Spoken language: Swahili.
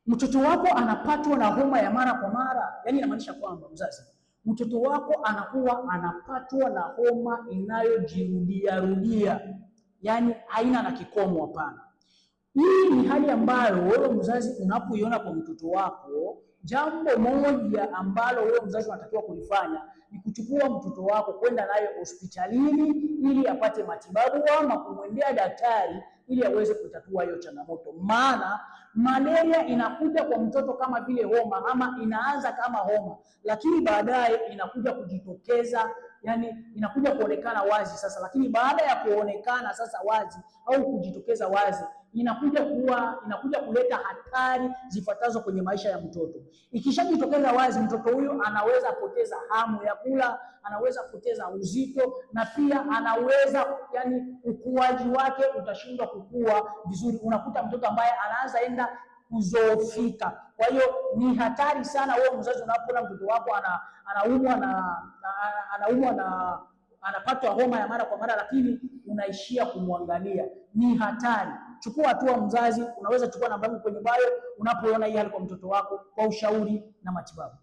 mtoto wako anapatwa na homa ya mara kwa mara, yani inamaanisha kwamba mzazi, mtoto wako anakuwa anapatwa na homa inayojirudia rudia, yani haina na kikomo. Hapana, hii ni hali ambayo wewe mzazi unapoiona kwa mtoto wako, jambo moja ambalo wewe mzazi unatakiwa kulifanya ni kuchukua mtoto wako kwenda naye hospitalini ili apate matibabu, ama kumwendea daktari ili aweze kutatua hiyo changamoto. Maana malaria inakuja kwa mtoto kama vile homa, ama inaanza kama homa, lakini baadaye inakuja kujitokeza, yani inakuja kuonekana wazi sasa. Lakini baada ya kuonekana sasa wazi au kujitokeza wazi, inakuja kuleta hatari zifuatazo kwenye maisha ya mtoto. Ikishajitokeza wazi, mtoto huyu anaweza poteza hamu ya kula, anaweza poteza uzito, na pia anaweza, yani ukuaji wake utashindwa kukua vizuri. Unakuta mtoto ambaye anaanza enda kuzoofika. Kwa hiyo ni hatari sana wewe mzazi unapoona mtoto wako anaumwa na anapatwa homa ya mara kwa mara, lakini unaishia kumwangalia. Ni hatari. Chukua hatua mzazi. Unaweza chukua namba yangu kwenye bio unapoona hii hali kwa mtoto wako, kwa ushauri na matibabu.